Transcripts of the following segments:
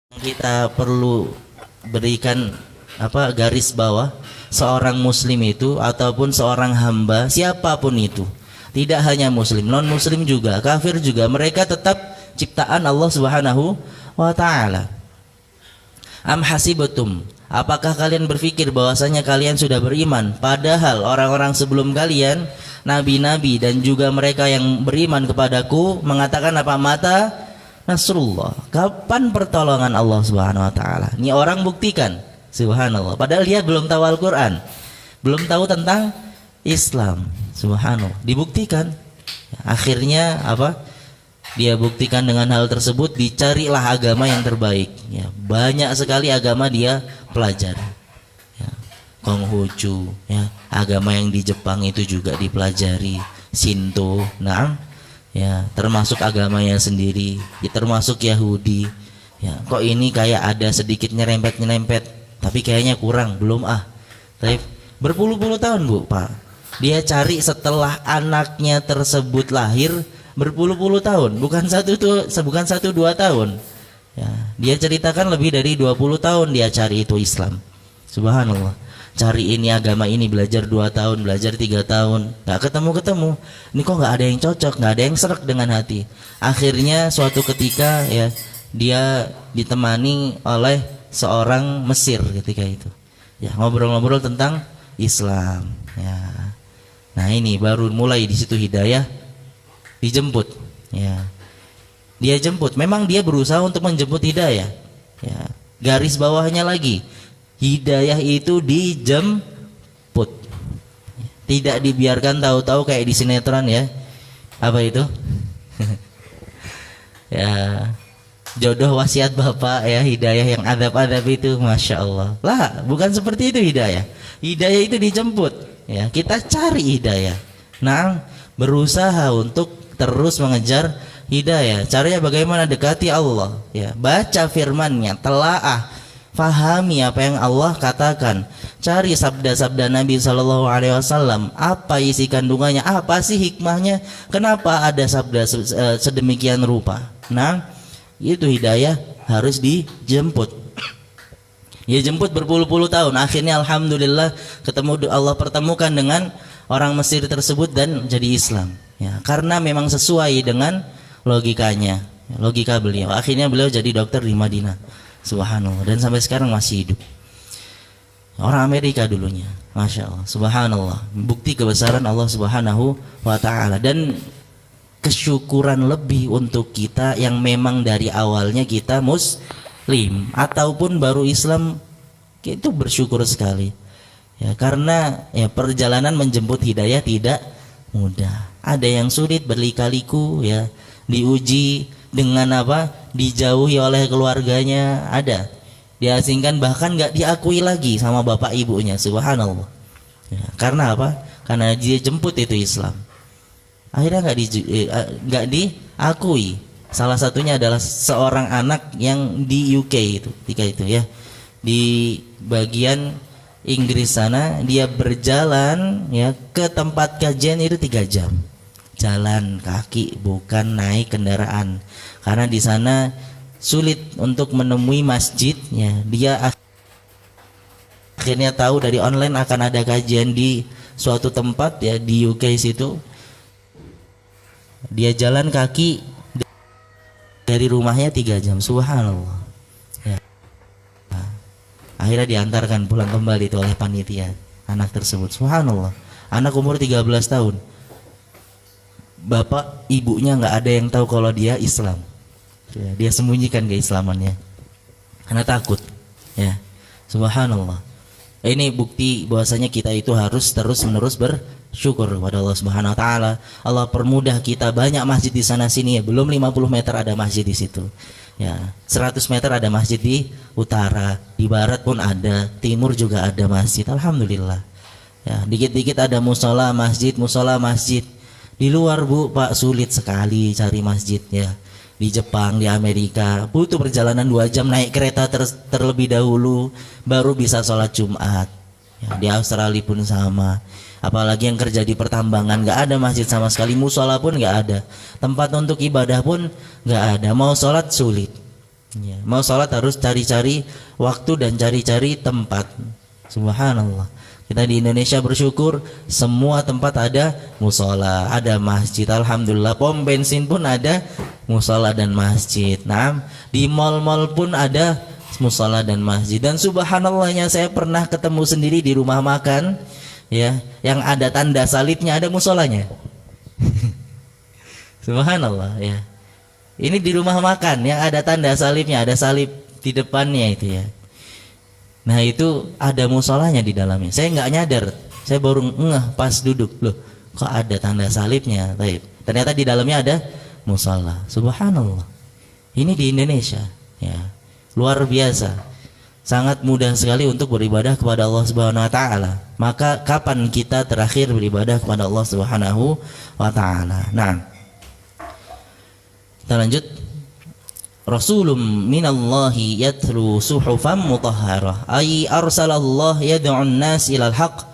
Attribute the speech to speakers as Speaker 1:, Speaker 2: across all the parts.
Speaker 1: Kita perlu berikan garis bawah, seorang muslim itu ataupun seorang hamba siapapun itu, tidak hanya muslim, non muslim juga, kafir juga, mereka tetap ciptaan Allah Subhanahu wa taala. Am hasibatum, apakah kalian berpikir bahwasanya kalian sudah beriman, padahal orang-orang sebelum kalian, nabi-nabi dan juga mereka yang beriman kepadaku mengatakan apa? Mata Nasrullah, kapan pertolongan Allah Subhanahu wa taala? Ini orang buktikan, subhanallah, padahal dia belum tahu Al-Qur'an, belum tahu tentang Islam. Subhanallah, dibuktikan. Akhirnya apa? Dia buktikan dengan hal tersebut, dicarilah agama yang terbaik. Ya, banyak sekali agama dia pelajari. Ya, Konghucu, ya, agama yang di Jepang itu juga dipelajari, Shinto, nah, ya, termasuk agamanya sendiri, ya, termasuk Yahudi. Ya, kok ini kayak ada sedikit nyerempet, tapi kayaknya kurang, belum Tapi berpuluh-puluh tahun Bu, Pak, dia cari setelah anaknya tersebut lahir, berpuluh-puluh tahun, bukan satu dua tahun. Ya, dia ceritakan lebih dari 20 tahun dia cari itu Islam. Subhanallah. Cari ini agama ini, belajar 2 tahun, belajar 3 tahun, nggak ketemu. Ini kok nggak ada yang cocok, nggak ada yang serak dengan hati. Akhirnya suatu ketika ya dia ditemani oleh seorang Mesir ketika itu. Ya, ngobrol-ngobrol tentang Islam. Ya. Nah, ini baru mulai di situ hidayah dijemput. Ya. Dia jemput, memang dia berusaha untuk menjemput hidayah. Ya. Garis bawahnya lagi, hidayah itu dijemput, tidak dibiarkan tahu-tahu kayak di sinetron ya. Apa itu? Ya, jodoh wasiat bapak ya, hidayah yang adab-adab itu, masya Allah. Lah, bukan seperti itu hidayah. Hidayah itu dijemput. Ya, kita cari hidayah. Nah, berusaha untuk terus mengejar hidayah. Caranya bagaimana? Dekati Allah. Ya, baca firman-Nya, telaah, fahami apa yang Allah katakan, cari sabda-sabda Nabi Shallallahu Alaihi Wasallam, apa isi kandungannya, apa sih hikmahnya, kenapa ada sabda sedemikian rupa. Nah, itu hidayah harus dijemput. Ya, jemput berpuluh-puluh tahun. Akhirnya alhamdulillah ketemu, Allah pertemukan dengan orang Mesir tersebut dan jadi Islam. Ya, karena memang sesuai dengan logikanya, logika beliau. Akhirnya beliau jadi dokter di Madinah. Subhanallah, dan sampai sekarang masih hidup. Orang Amerika dulunya, masya Allah, subhanallah. Bukti kebesaran Allah Subhanahu wa taala dan kesyukuran lebih untuk kita yang memang dari awalnya kita muslim ataupun baru Islam, itu bersyukur sekali. Ya, karena ya perjalanan menjemput hidayah tidak mudah. Ada yang sulit berlika-liku, ya, diuji dengan apa? Dijauhi oleh keluarganya, ada diasingkan, bahkan nggak diakui lagi sama bapak ibunya. Subhanallah. Ya, karena apa? Karena dia jemput itu Islam. Akhirnya nggak diakui. Salah satunya adalah seorang anak yang di UK itu, ketika itu ya, di bagian Inggris sana, dia berjalan ya ke tempat kajian itu 3 jam. Jalan kaki, bukan naik kendaraan, karena di sana sulit untuk menemui masjid. Ya, dia akhirnya tahu dari online akan ada kajian di suatu tempat ya di UK situ. Dia jalan kaki dari rumahnya 3 jam. Subhanallah. Ya. Nah, akhirnya diantarkan pulang kembali itu oleh panitia anak tersebut. Subhanallah. Anak umur 13 tahun. Bapak ibunya nggak ada yang tahu kalau dia Islam. Ya, dia sembunyikan keislamannya karena takut. Ya, subhanallah. Ini bukti bahwasanya kita itu harus terus menerus bersyukur kepada Allah Subhanahu wa taala. Allah permudah kita, banyak masjid di sana sini ya, belum 50 meter ada masjid di situ. Ya, 100 meter ada masjid di utara, di barat pun ada, timur juga ada masjid. Alhamdulillah. Ya, dikit-dikit ada musola masjid. Di luar Bu, Pak, sulit sekali cari masjid ya. Di Jepang, di Amerika butuh perjalanan 2 jam naik kereta terlebih dahulu baru bisa sholat Jumat. Ya, di Australia pun sama. Apalagi yang kerja di pertambangan, nggak ada masjid sama sekali, musola pun nggak ada, tempat untuk ibadah pun nggak ada, mau sholat sulit. Ya, mau sholat harus cari-cari waktu dan cari-cari tempat. Subhanallah. Kita di Indonesia bersyukur semua tempat ada musola, ada masjid. Alhamdulillah, pom bensin pun ada musola dan masjid. Nah, di mal-mal pun ada musola dan masjid. Dan subhanallahnya saya pernah ketemu sendiri di rumah makan, ya, yang ada tanda salibnya ada musolanya. Subhanallah, ya. Ini di rumah makan yang ada tanda salibnya, ada salib di depannya itu ya. Nah itu ada musolanya di dalamnya. Saya nggak nyadar, saya baru ngeh pas duduk, loh kok ada tanda salibnya. Ternyata di dalamnya ada musola. Subhanallah. Ini di Indonesia, ya, luar biasa. Sangat mudah sekali untuk beribadah kepada Allah Subhanahu Wa Taala. Maka kapan kita terakhir beribadah kepada Allah Subhanahu Wa Taala? Nah, kita lanjut. Rasulun minallahi yatlu suhufan mutahharah ay arsalallah yad'un nas ilal haq,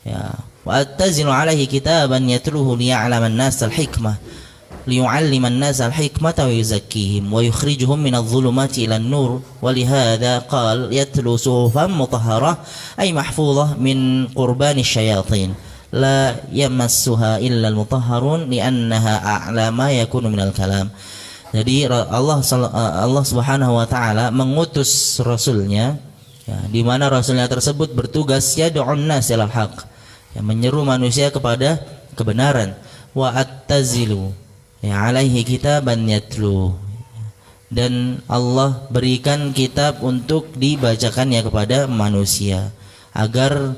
Speaker 1: ya, wa attazilu alaihi kitaban yatluhu liya'laman nas al-hikmah liyu'alliman nas al-hikmata wa yuzakkihim wa yukhrijuhum minadh dhulumati ilan nur wa lihadza qala yatlu suhufan mutahharah ay mahfuzah min qurbani syayatin la yamassuha illa al-mutahharun li'annaha a'la ma yakunu minal kalam. Jadi Allah Subhanahu Wa Taala mengutus Rasulnya, ya, di mana Rasulnya tersebut bertugas yad'un nas ilal haq, ya, menyeru manusia kepada kebenaran. Wa attazilu, ya, alaihi kitaban yatlu, dan Allah berikan kitab untuk dibacakannya kepada manusia agar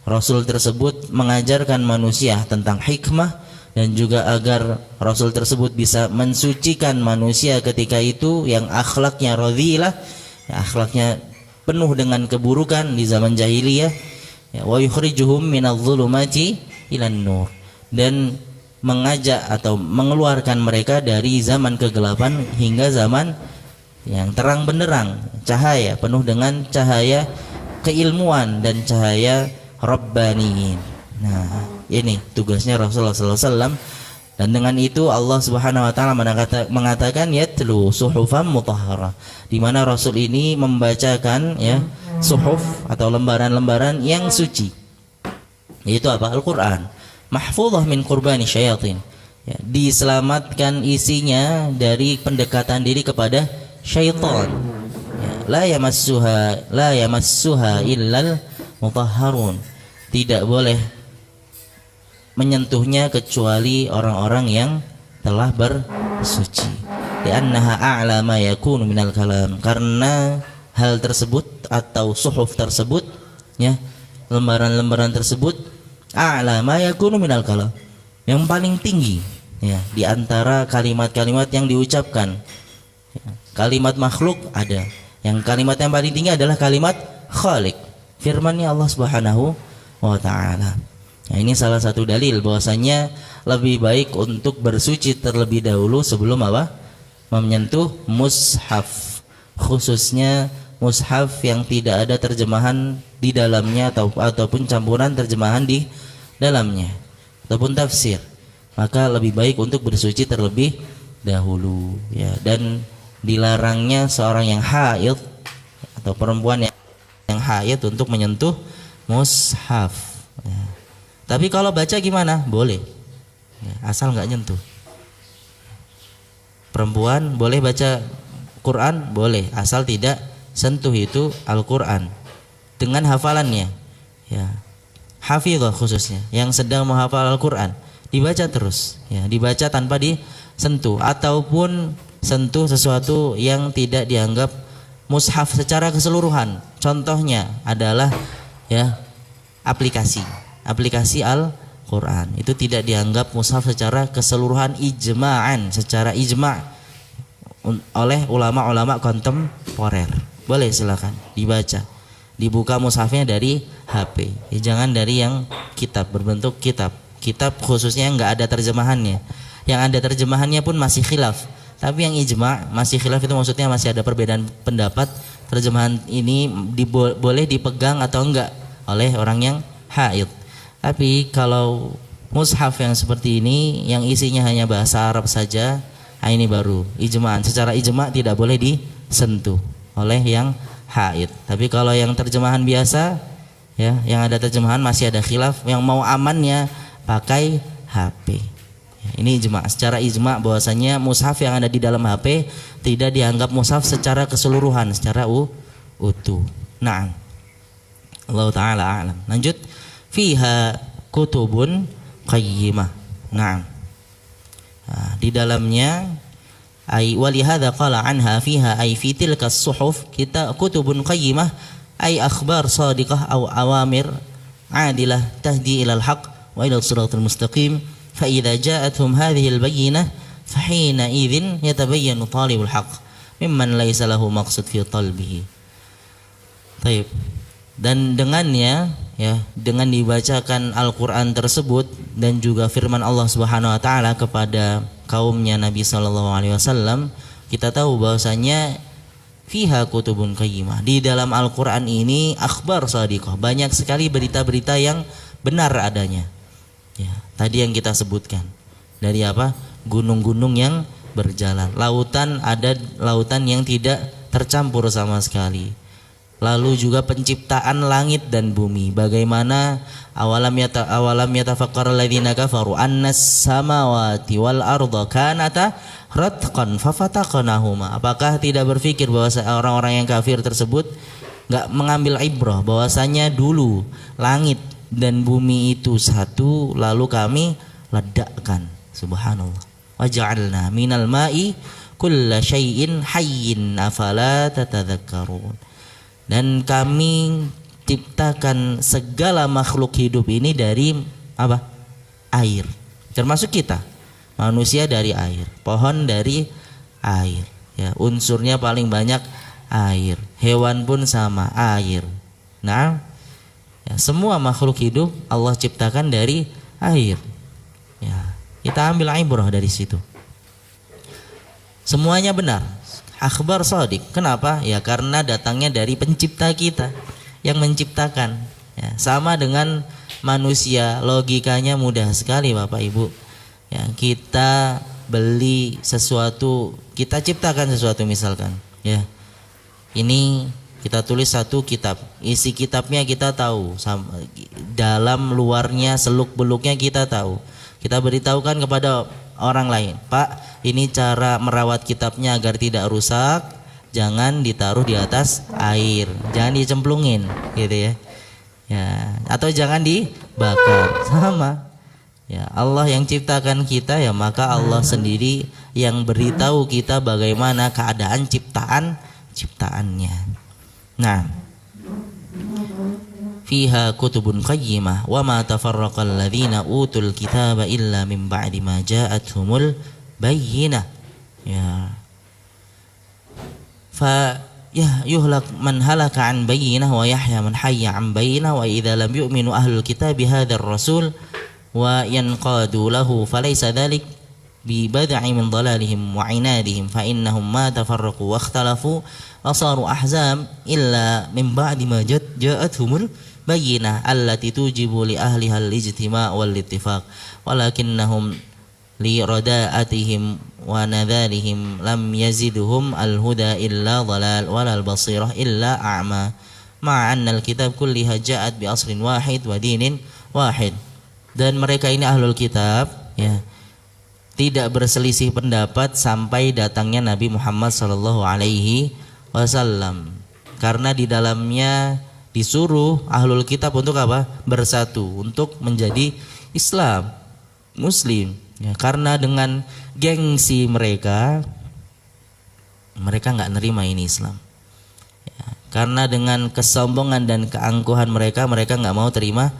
Speaker 1: Rasul tersebut mengajarkan manusia tentang hikmah, dan juga agar Rasul tersebut bisa mensucikan manusia ketika itu yang akhlaknya radhilah, ya, akhlaknya penuh dengan keburukan di zaman jahiliyah, ya, wa yukhrijuhum minadh-dhulumati ilan nur, dan mengajak atau mengeluarkan mereka dari zaman kegelapan hingga zaman yang terang benderang, cahaya, penuh dengan cahaya keilmuan dan cahaya rabbaniyin. Nah, ini tugasnya Rasulullah SAW, dan dengan itu Allah Subhanahu Wa Taala mengatakan yatlu suhufan mutahharah, di mana Rasul ini membacakan, ya, suhuf atau lembaran-lembaran yang suci, yaitu apa? Al-Quran, mahfuzah min qurbani syayatin, ya, diselamatkan isinya dari pendekatan diri kepada syaitan, ya, la yamassuha illal mutahharun, tidak boleh menyentuhnya kecuali orang-orang yang telah bersuci. Li'annaha a'la ma yakunu minal kalam, karena hal tersebut atau suhuf tersebut, ya, lembaran-lembaran tersebut, a'la ma yakunu minal kalam, yang paling tinggi, ya, di antara kalimat-kalimat yang diucapkan. Ya, kalimat makhluk ada, yang kalimat yang paling tinggi adalah kalimat khaliq, firman-Nya Allah Subhanahu Wa Taala. Nah, ini salah satu dalil bahwasanya lebih baik untuk bersuci terlebih dahulu sebelum apa? Menyentuh mushaf, khususnya mushaf yang tidak ada terjemahan di dalamnya ataupun campuran terjemahan di dalamnya ataupun tafsir. Maka lebih baik untuk bersuci terlebih dahulu, ya. Dan dilarangnya seorang yang haid atau perempuan yang haid untuk menyentuh mushaf, ya. Tapi kalau baca gimana? Boleh, ya, asal nggak nyentuh. Perempuan boleh baca Quran, boleh, asal tidak sentuh itu Al-Quran dengan hafalannya, ya. Hafizah khususnya yang sedang menghafal Al-Quran, dibaca terus, ya, dibaca tanpa disentuh ataupun sentuh sesuatu yang tidak dianggap mushaf secara keseluruhan. Contohnya adalah, ya, aplikasi Al-Quran itu tidak dianggap mushaf secara keseluruhan ijma'an, secara ijma' oleh ulama-ulama kontemporer. Boleh, silakan dibaca, dibuka mushafnya dari HP, ya, jangan dari yang kitab, berbentuk kitab khususnya yang nggak ada terjemahannya. Yang ada terjemahannya pun masih khilaf, tapi yang ijma' masih khilaf itu maksudnya masih ada perbedaan pendapat. Terjemahan ini boleh dipegang atau enggak oleh orang yang haid. Tapi kalau mushaf yang seperti ini yang isinya hanya bahasa Arab saja, ini baru ijma'an, secara ijma' tidak boleh disentuh oleh yang haid. Tapi kalau yang terjemahan biasa, ya, yang ada terjemahan masih ada khilaf, yang mau amannya pakai HP. Ya, ini ijma, secara ijma bahwasanya mushaf yang ada di dalam HP tidak dianggap mushaf secara keseluruhan, secara utuh. Nah, Allah taala a'lam. Lanjut, fiha kutubun qayyimah. Nah, di dalamnya ay walihada qala anha fiha ay fi tilka as-suhuf kita kutubun qayyimah ay akhbar sadiqah aw awamir adilah tahdi ila al-haq wa ila as-siratal mustaqim fa idza ja'atuhum hadhihi al-bayyinah fa hina idzin yatabayyanu talibul haqq mimman laysa lahu maqsad fi talbihi. Baik. Dan dengannya, ya, dengan dibacakan Al-Qur'an tersebut dan juga firman Allah Subhanahu wa taala kepada kaumnya Nabi sallallahu alaihi wasallam, kita tahu bahwasanya fiha kutubun qayyimah. Di dalam Al-Qur'an ini akhbar shadiqah, banyak sekali berita-berita yang benar adanya. Ya, tadi yang kita sebutkan. Dari apa? Gunung-gunung yang berjalan, lautan, ada lautan yang tidak tercampur sama sekali. Lalu juga penciptaan langit dan bumi. Bagaimana awalam yatafakkar alladziina kafaru annas samawati wal arda kanata ratqan fafataqnahuma. Apakah tidak berpikir bahwa orang-orang yang kafir tersebut enggak mengambil ibrah bahwasanya dulu langit dan bumi itu satu lalu kami ledakkan. Subhanallah. Wa ja'alna minal ma'i kulla syai'in hayyin afala tatadzakkarun. Dan kami ciptakan segala makhluk hidup ini dari apa? Air. Termasuk kita. Manusia dari air, pohon dari air. Ya, unsurnya paling banyak air. Hewan pun sama, air. Nah, ya, semua makhluk hidup Allah ciptakan dari air. Ya, kita ambil ibrah dari situ. Semuanya benar. Akhbar shadiq. Kenapa? Ya karena datangnya dari pencipta kita yang menciptakan. Ya, sama dengan manusia, logikanya mudah sekali Bapak Ibu. Ya, kita beli sesuatu, kita ciptakan sesuatu misalkan. Ya, ini kita tulis satu kitab, isi kitabnya kita tahu, dalam luarnya seluk beluknya kita tahu. Kita beritahukan kepada orang lain, Pak, ini cara merawat kitabnya agar tidak rusak, jangan ditaruh di atas air, jangan dicemplungin, gitu ya. Ya, atau jangan dibakar. Sama. Ya, Allah yang ciptakan kita, ya maka Allah sendiri yang beritahu kita bagaimana keadaan ciptaannya. Nah, fiha kutubun qayyimah wa ma tafarraqal ladzina utul kitaba illa min ba'di ma ja'atuhumul bayyinah. Ya. Fa ya yuhlak man halaka an bayyinah wa yahya man hayya an bayyinah wa idza lam yu'minu ahlul kitabi hadzal rasul wa yanqadu lahu falaysa dzalik bi bad'i min dhalalihim wa inadihim fa innahum ma tafarraqu wa ikhtalafu wa saru ahzab illa min ba'di ma ja'atuhumul bayyinah allati tujibu li ahliha al-ijtima' wal ittifaq walakinnahum li rada'atihim wa nadhalihim lam yazidhum al-huda illa dhalal walal basirah illa a'ma ma'a anna al-kitab kulliha ja'at bi asrin wahid wa dinin wahid. Dan mereka ini ahlul kitab, ya, tidak berselisih pendapat sampai datangnya Nabi Muhammad sallallahu alaihi wasallam, karena di dalamnya disuruh ahlul kitab untuk apa? Bersatu, untuk menjadi Islam, Muslim. Ya, karena dengan gengsi mereka nggak nerima ini Islam. Ya, karena dengan kesombongan dan keangkuhan mereka nggak mau terima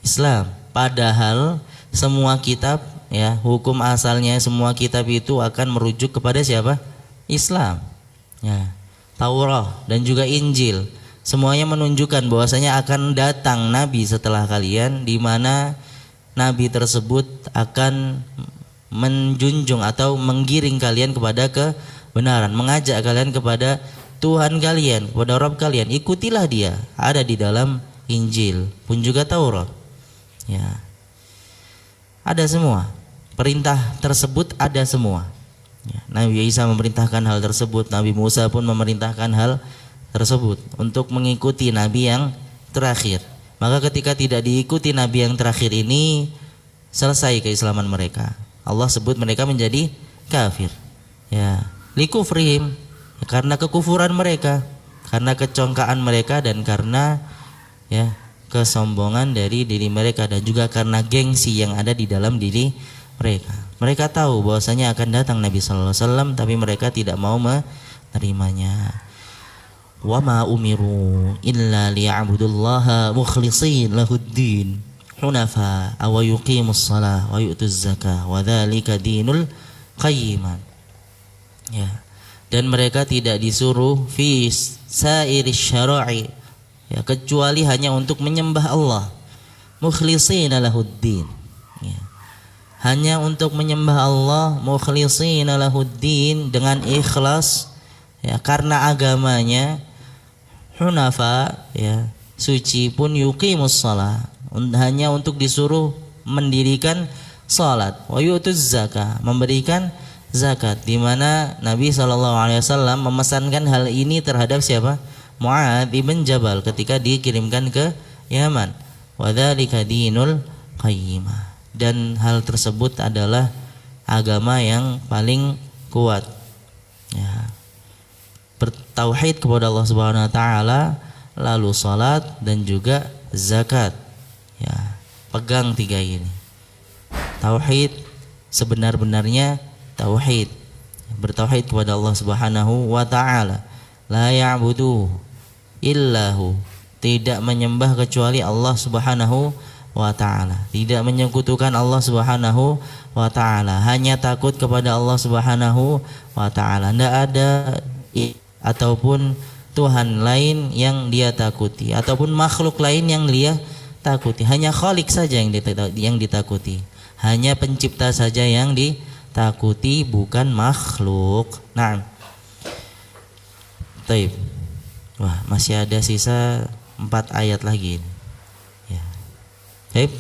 Speaker 1: Islam. Padahal semua kitab, ya, hukum asalnya semua kitab itu akan merujuk kepada siapa? Islam. Ya, Taurat dan juga Injil. Semuanya menunjukkan bahwasanya akan datang nabi setelah kalian, di mana nabi tersebut akan menjunjung atau menggiring kalian kepada kebenaran, mengajak kalian kepada Tuhan kalian, kepada Rabb kalian. Ikutilah dia. Ada di dalam Injil pun juga Taurat. Ya. Ada semua. Perintah tersebut ada semua. Ya, Nabi Isa memerintahkan hal tersebut, Nabi Musa pun memerintahkan hal tersebut untuk mengikuti Nabi yang terakhir. Maka ketika tidak diikuti Nabi yang terakhir ini, selesai keislaman mereka. Allah sebut mereka menjadi kafir. Ya, likufrihim, ya, karena kekufuran mereka, karena kecongkaan mereka, dan karena ya kesombongan dari diri mereka, dan juga karena gengsi yang ada di dalam diri mereka. Mereka tahu bahwasanya akan datang Nabi sallallahu alaihi wasallam, tapi mereka tidak mau menerimanya. Wa ma umiru illa liya'budullaha mukhlishina lahuddin hunafa wa yuqimus shalah wa yu'tuz zakah wa dzalika dinul qayyim. Ya. Dan mereka tidak disuruh fi sa'iris syara'i, ya, kecuali hanya untuk menyembah Allah, mukhlishina lahuddin, ya, hanya untuk menyembah Allah, mukhlishina lahuddin, dengan ikhlas, ya, karena agamanya, hunafa, ya, suci pun, yuqimus shalah, hanya untuk disuruh mendirikan salat, wa yu'tuz zakah, memberikan zakat, di mana Nabi SAW memesankan hal ini terhadap siapa? Mu'adz bin Jabal ketika dikirimkan ke Yaman. Wa dzalika dinul qayyimah, dan hal tersebut adalah agama yang paling kuat, ya, bertauhid kepada Allah Subhanahu wa taala, lalu salat dan juga zakat. Ya, pegang tiga ini. Tauhid sebenar-benarnya tauhid, bertauhid kepada Allah Subhanahu wa taala. La ya'budu illahu, tidak menyembah kecuali Allah Subhanahu wa taala, tidak menyekutukan Allah Subhanahu wa taala, hanya takut kepada Allah Subhanahu wa taala. Tidak ada ataupun Tuhan lain yang dia takuti, ataupun makhluk lain yang dia takuti. Hanya Khalik saja yang ditakuti, hanya pencipta saja yang ditakuti, bukan makhluk. Nah, taib. Wah, masih ada sisa 4 ayat lagi. Ya. Taib.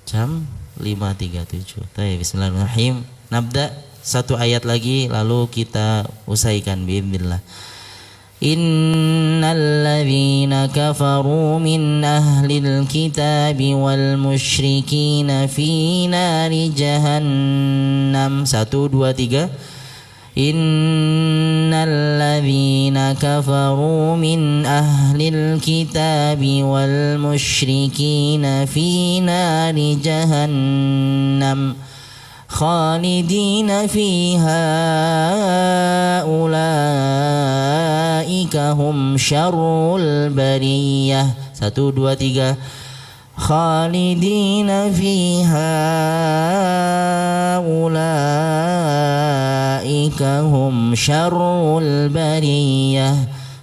Speaker 1: Jam 5.37. Taib. Bismillahirrahmanirrahim. Nabda 1 ayat lagi lalu kita usaikan biidznillah. Innal ladzina kafaru min ahlil kitabi wal musyrikin fi nari jahannam. 1 2 3. Innal ladzina kafaru min ahlil kitabi wal musyrikin fi nari jahannam khalidina fiha ulaika hum syarrul bariyah. 1 2 3. Khalidina fiha ulaika hum syarrul bariyah.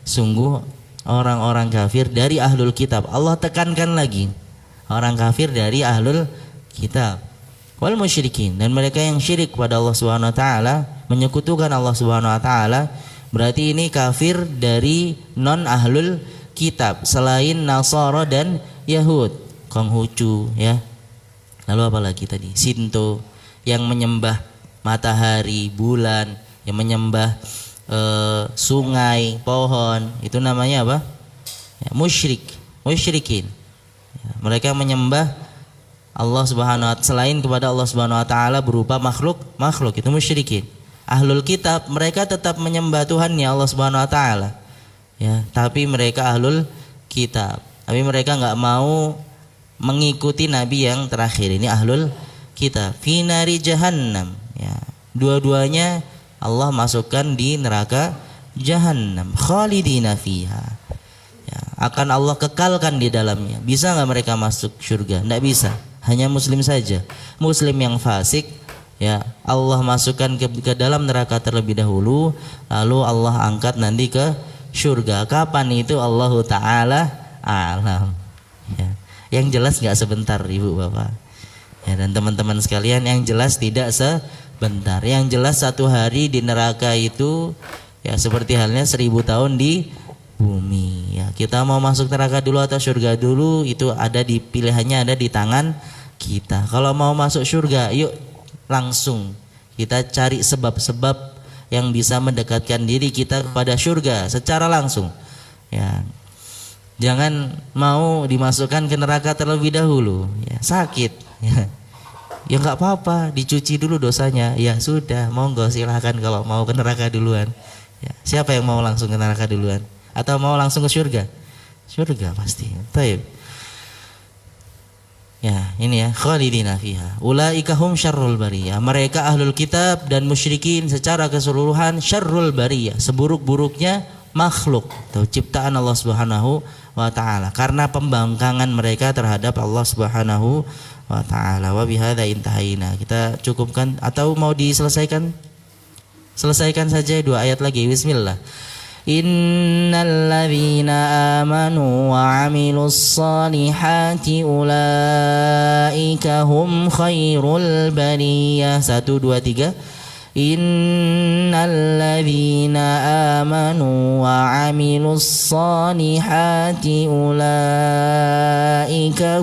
Speaker 1: Sungguh orang-orang kafir dari ahlul kitab. Allah tekankan lagi, orang kafir dari ahlul kitab, wal musyrikin, dan mereka yang syirik kepada Allah Subhanahu wa taala, menyekutukan Allah Subhanahu wa taala. Berarti ini kafir dari non ahlul kitab selain Nasara dan Yahud, Konghucu, ya. Lalu apa lagi tadi? Sinto, yang menyembah matahari, bulan, yang menyembah sungai, pohon, itu namanya apa? Ya, musyrikin. Ya, mereka menyembah Allah Subhanahu wa taala selain kepada Allah Subhanahu wa taala berupa makhluk, itu musyrikin. Ahlul kitab mereka tetap menyembah Tuhannya Allah Subhanahu wa taala. Ya, tapi mereka ahlul kitab. Tapi mereka enggak mau mengikuti nabi yang terakhir. Ini ahlul kitab. Fi nari jahannam. Ya, dua-duanya Allah masukkan di neraka jahannam. Khalidina fiha. Ya, akan Allah kekalkan di dalamnya. Bisa enggak mereka masuk surga? Enggak bisa. Hanya muslim saja. Muslim yang fasik, ya, Allah masukkan ke dalam neraka terlebih dahulu, lalu Allah angkat nanti ke surga. Kapan itu Allah taala alam. Ya. Yang jelas nggak sebentar, ibu bapak, ya, dan teman-teman sekalian, yang jelas tidak sebentar. Yang jelas satu hari di neraka itu ya seperti halnya 1000 tahun di bumi. Ya, kita mau masuk neraka dulu atau surga dulu, itu ada di pilihannya, ada di tangan kita. Kalau mau masuk surga, yuk langsung Kita cari sebab-sebab yang bisa mendekatkan diri kita kepada surga secara langsung. Ya. Jangan mau dimasukkan ke neraka terlebih dahulu, ya, sakit. Ya. Ya nggak apa-apa, dicuci dulu dosanya. Ya sudah, monggo silahkan kalau mau ke neraka duluan. Ya, siapa yang mau langsung ke neraka duluan? Atau mau langsung ke surga? Surga pasti. Baik. Ya, ini ya, khalidina fiha. Ulaika hum syarrul bariyah. Mereka ahlul kitab dan musyrikin secara keseluruhan syarrul bariyah, seburuk-buruknya makhluk atau ciptaan Allah Subhanahu wa taala karena pembangkangan mereka terhadap Allah Subhanahu wa taala. Wa bihadza intahaina. Kita cukupkan atau mau diselesaikan? Selesaikan saja 2 ayat lagi. Bismillah. Innal ladzina amanu wa 'amilus solihati ulaika hum khairul bariyah. 1 2 3. Innal ladzina amanu wa 'amilus solihati ulaika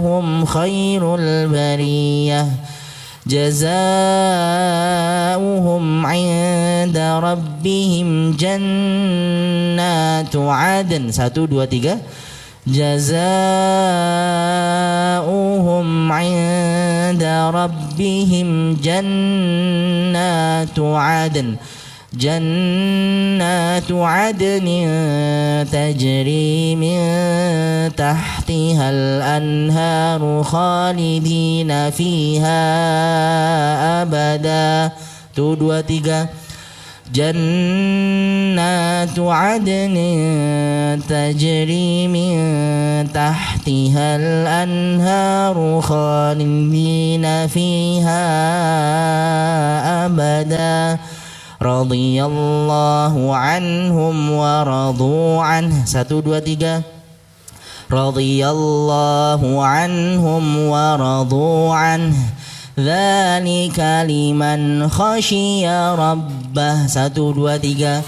Speaker 1: hum khairul bariyah. Jazaohum 'inda rabbihim jannatu 'adn. 1 2 3. Jazaohum 'inda rabbihim jannatu 'adn. Jannatu 'adnin tajri min tahtihal anharu khalidina fiha abada. 1 2 3. Jannatu 'adnin tajri min tahtihal anharu khalidina fiha abada. Radhiyallahu anhum wa radu anhu. 1 2 3. Radhiyallahu anhum wa radu anhu. Dzalika liman khasyiya rabbah. 1 2 3.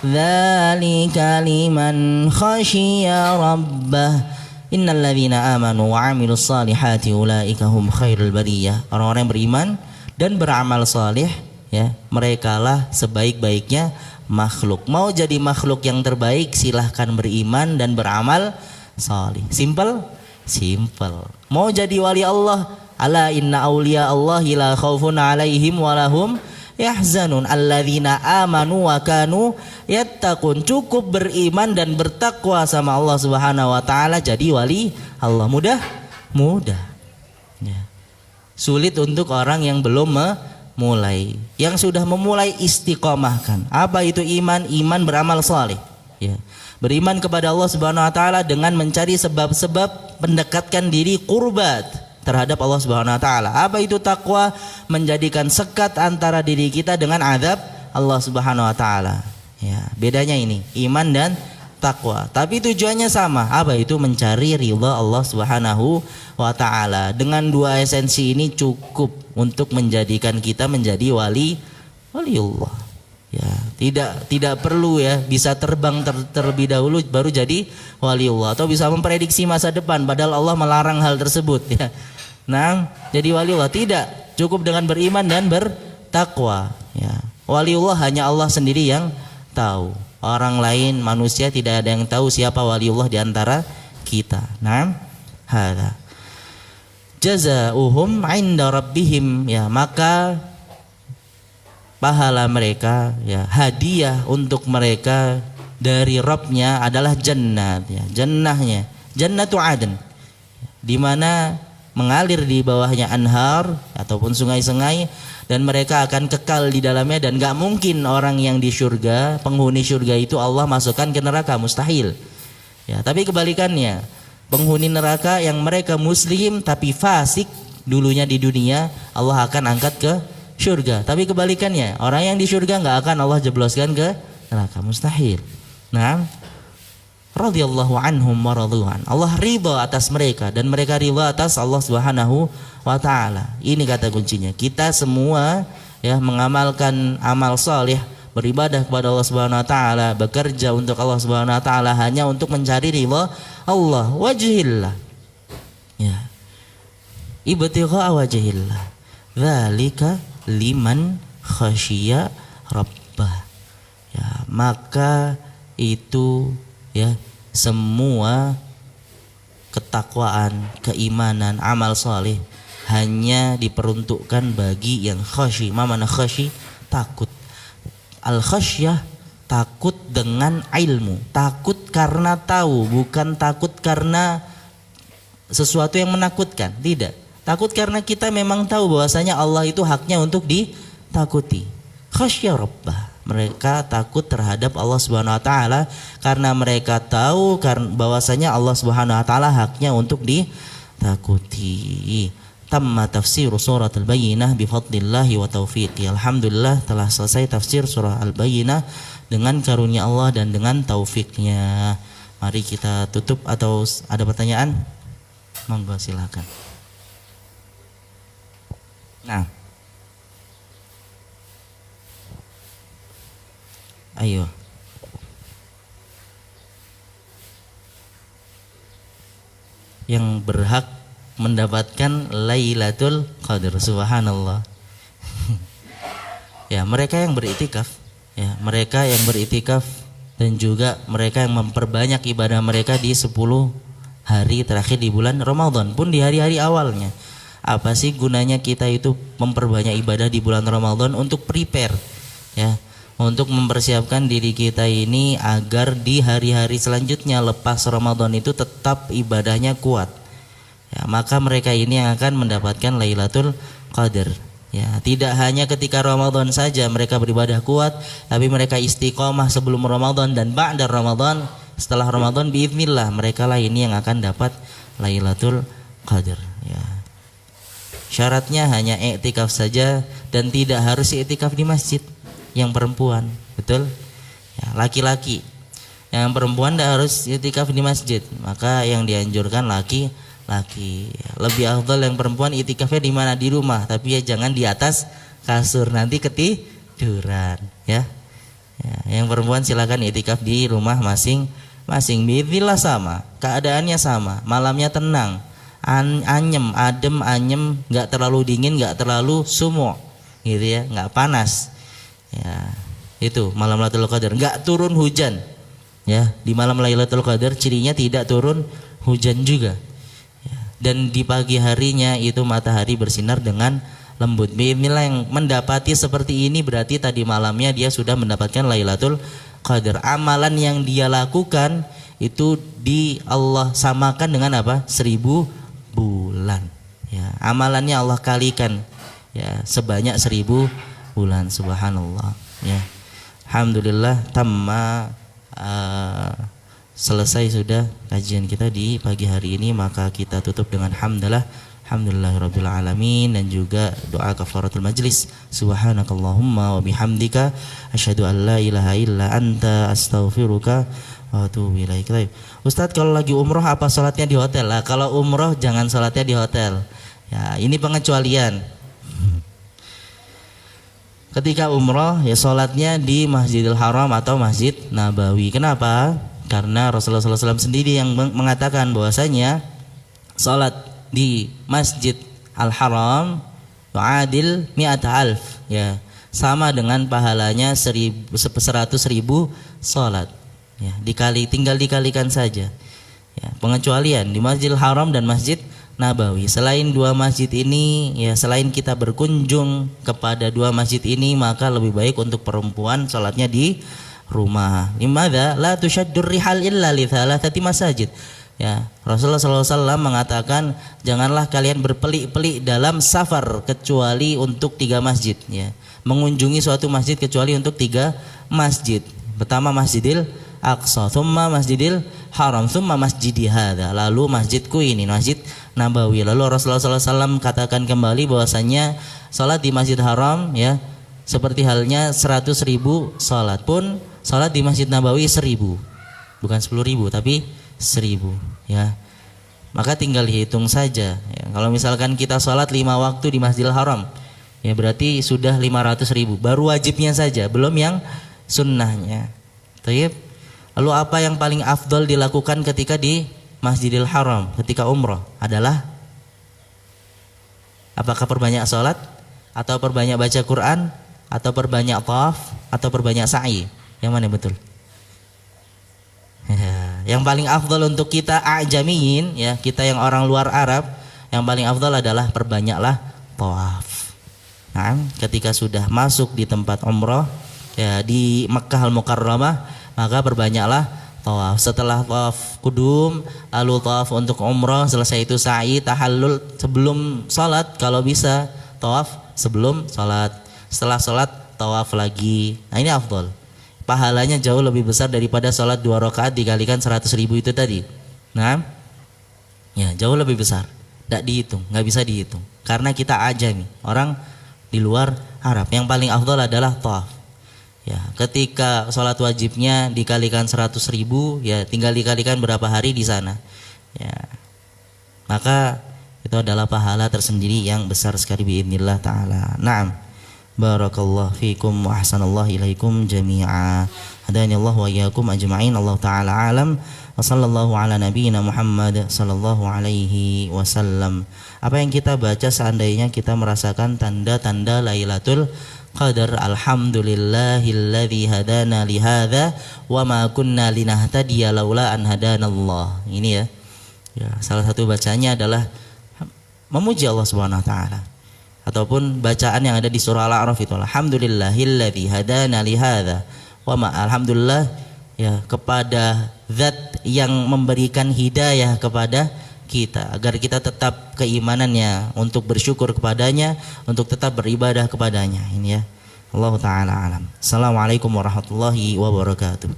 Speaker 1: Dzalika liman khasyiya rabbah. Innal ladzina amanu wa 'amilus solihati ulaika hum khairul bariyah. Orang-orang yang beriman dan beramal saleh, ya, merekalah sebaik-baiknya makhluk. Mau jadi makhluk yang terbaik, silahkan beriman dan beramal salih. Simple? Simple. Mau jadi wali Allah, ala inna awliya Allahi la khaufun alaihim walahum yahzanun alladzina amanu wa kanu yattaqun. Cukup beriman dan bertakwa sama Allah Subhanahu wa taala jadi wali Allah. Mudah? Mudah. Ya. Sulit untuk orang yang belum mulai. Yang sudah memulai istiqomahkan. Apa itu iman? Iman beramal saleh. Ya. Beriman kepada Allah Subhanahu wa taala dengan mencari sebab-sebab mendekatkan diri qurbat terhadap Allah Subhanahu wa taala. Apa itu takwa? Menjadikan sekat antara diri kita dengan azab Allah Subhanahu wa taala. Ya, bedanya ini, iman dan takwa. Tapi tujuannya sama. Apa itu? Mencari ridha Allah Subhanahu wa taala. Dengan 2 esensi ini cukup untuk menjadikan kita menjadi waliullah. Ya, tidak perlu ya bisa terbang terlebih dahulu baru jadi waliullah atau bisa memprediksi masa depan padahal Allah melarang hal tersebut ya. Nah, jadi waliullah tidak, cukup dengan beriman dan bertakwa ya. Waliullah hanya Allah sendiri yang tahu. Orang lain manusia tidak ada yang tahu siapa waliullah di antara kita. Nah, hadza jazaohum 'inda rabbihim, ya, maka pahala mereka, ya, hadiah untuk mereka dari Rabbnya adalah jannat, ya, jannahnya, jannatu adn, di mana mengalir di bawahnya anhar ataupun sungai-sungai dan mereka akan kekal di dalamnya dan gak mungkin orang yang di surga, penghuni surga itu Allah masukkan ke neraka, mustahil. Ya, tapi kebalikannya, penghuni neraka yang mereka muslim tapi fasik dulunya di dunia, Allah akan angkat ke surga. Tapi kebalikannya, orang yang di surga nggak akan Allah jebloskan ke neraka, mustahil. Nah, radhiyallahu anhum wa radu'an. Allah ridha atas mereka dan mereka ridha atas Allah Subhanahu wa taala. Ini kata kuncinya. Kita semua ya mengamalkan amal saleh, beribadah kepada Allah Subhanahu wa taala, bekerja untuk Allah Subhanahu wa taala hanya untuk mencari ridha Allah, wajhillah. Ya. Ibtigha wajhillah. Dzalika liman khasyiya rabbah. Ya, maka itu ya semua ketakwaan, keimanan, amal saleh hanya diperuntukkan bagi yang khasyi. Mana khasyi? Takut. Al khasyah takut dengan ilmu, takut karena tahu, bukan takut karena sesuatu yang menakutkan. Tidak. Takut karena kita memang tahu bahwasanya Allah itu haknya untuk ditakuti. Khasyah rabbah. Mereka takut terhadap Allah Subhanahu wa taala karena mereka tahu bahwasanya Allah Subhanahu wa taala haknya untuk ditakuti. Tamma tafsir surat Al-Bayyinah bifadlillahi wa taufiqi. Alhamdulillah telah selesai tafsir surah Al-Bayyinah dengan karunia Allah dan dengan taufiknya. Mari kita tutup, atau ada pertanyaan? Monggo silakan. Nah, ayo. Yang berhak mendapatkan Lailatul Qadar, subhanallah. Ya, mereka yang beritikaf, ya, mereka yang beritikaf dan juga mereka yang memperbanyak ibadah mereka di 10 hari terakhir di bulan Ramadan pun di hari-hari awalnya. Apa sih gunanya kita itu memperbanyak ibadah di bulan Ramadan? Untuk prepare, ya, untuk mempersiapkan diri kita ini agar di hari-hari selanjutnya lepas Ramadan itu tetap ibadahnya kuat. Ya, maka mereka ini yang akan mendapatkan Lailatul Qadar. Ya, tidak hanya ketika Ramadan saja mereka beribadah kuat, tapi mereka istiqomah sebelum Ramadan dan ba'da Ramadan. Setelah Ramadan biiznillah mereka lah ini yang akan dapat Lailatul Qadar. Ya. Syaratnya hanya i'tikaf saja dan tidak harus i'tikaf di masjid. Yang perempuan, betul? Ya, laki-laki. Yang perempuan tidak harus i'tikaf di masjid. Maka yang dianjurkan laki. Lebih afdal yang perempuan itikafnya di mana? Di rumah, tapi ya jangan di atas kasur, nanti ketiduran, ya. Ya, yang perempuan silakan itikaf di rumah masing-masing. Biiznillah sama, keadaannya sama, malamnya tenang, anyem, adem, anyem, nggak terlalu dingin, nggak terlalu sumuk, gitu ya, nggak panas. Ya, itu malam Lailatul Qadar, nggak turun hujan. Ya, di malam Lailatul Qadar cirinya tidak turun hujan juga. Dan di pagi harinya itu matahari bersinar dengan lembut. Bismillah, yang mendapati seperti ini berarti tadi malamnya dia sudah mendapatkan Lailatul Qadar. Amalan yang dia lakukan itu di Allah samakan dengan apa? 1000 bulan. Ya, amalannya Allah kalikan ya sebanyak 1000 bulan. Subhanallah. Ya. Alhamdulillah tamma selesai sudah kajian kita di pagi hari ini, maka kita tutup dengan alhamdulillahirabbil alamin dan juga doa kafaratul majlis. Subhanakallahumma wa bihamdika asyhadu an la ilaha illa anta astaghfiruka wa atubu ilaik. Ustadz, kalau lagi umroh apa salatnya di hotel? Lah, kalau umroh jangan salatnya di hotel. Ya, ini pengecualian. Ketika umroh ya salatnya di Masjidil Haram atau Masjid Nabawi. Kenapa? Karena Rasulullah SAW sendiri yang mengatakan bahwasanya salat di Masjid Al-Haram adil mi'ata alf, ya, sama dengan pahalanya 100.000 salat. Ya, tinggal dikalikan saja. Ya, pengecualian di Masjidil Haram dan Masjid Nabawi. Selain dua masjid ini, ya, selain kita berkunjung kepada dua masjid ini, maka lebih baik untuk perempuan salatnya di rumah. Limadza la tusyaddur rihal illa li thalathati masajid. Ya, Rasulullah SAW mengatakan janganlah kalian berpelik-pelik dalam safar kecuali untuk 3 masjid, ya. Mengunjungi suatu masjid kecuali untuk 3 masjid. Pertama Masjidil Aqsa, thumma Masjidil Haram, thumma masjidi hadza. Lalu masjidku ini, Masjid Nabawi. Lalu Rasulullah SAW katakan kembali bahwasanya salat di Masjid Haram, ya, seperti halnya 100.000 salat, pun salat di Masjid Nabawi 1000, bukan 10.000 tapi 1000, ya. Maka tinggal dihitung saja, ya. Kalau misalkan kita salat 5 waktu di Masjidil Haram, ya berarti sudah 500.000, baru wajibnya saja, belum yang sunnahnya. Taib. Lalu apa yang paling afdol dilakukan ketika di Masjidil Haram ketika umroh adalah apakah perbanyak salat atau perbanyak baca Quran atau perbanyak tawaf atau perbanyak sa'i? Yang mana betul? Yang paling afdal untuk kita ajamiin, ya, kita yang orang luar Arab, yang paling afdal adalah perbanyaklah tawaf. Nah, ketika sudah masuk di tempat umrah, ya, di Makkah Al-Mukarramah, maka perbanyaklah tawaf. Setelah tawaf kudum, lalu tawaf untuk umrah, selesai itu sa'i, tahallul sebelum salat kalau bisa, tawaf sebelum salat. Setelah salat tawaf lagi. Nah, ini afdal. Pahalanya jauh lebih besar daripada salat 2 rakaat dikalikan 100.000 itu tadi. Nah, ya, jauh lebih besar. Tidak dihitung, nggak bisa dihitung. Karena kita ajami, orang di luar Arab. Yang paling afdal adalah tawaf. Ya, ketika sholat wajibnya dikalikan 100.000, ya tinggal dikalikan berapa hari di sana. Ya, maka itu adalah pahala tersendiri yang besar sekali biidznillah ta'ala. Naam. Barakallahu fikum wa ahsanallahu ilaikum jami'a. Hadani Allah wa iyyakum ajma'in. Allah ta'ala alam. Wa sallallahu ala nabiyyina Muhammad sallallahu alaihi wasallam. Apa yang kita baca seandainya kita merasakan tanda-tanda Lailatul Qadar. Alhamdulillahilladzi hadana li hadza wa ma kunna linahtadiya laula an hadanallah. Ini ya. Ya, salah satu bacanya adalah memuji Allah Subhanahu wa taala. Ataupun bacaan yang ada di surah Al-A'raf itu, alhamdulillahilladzi hadana li hadza wa ma, alhamdulillah, ya, kepada zat yang memberikan hidayah kepada kita agar kita tetap keimanannya, untuk bersyukur kepadanya, untuk tetap beribadah kepadanya. Ini ya, Allah taala alam. Assalamualaikum warahmatullahi wabarakatuh.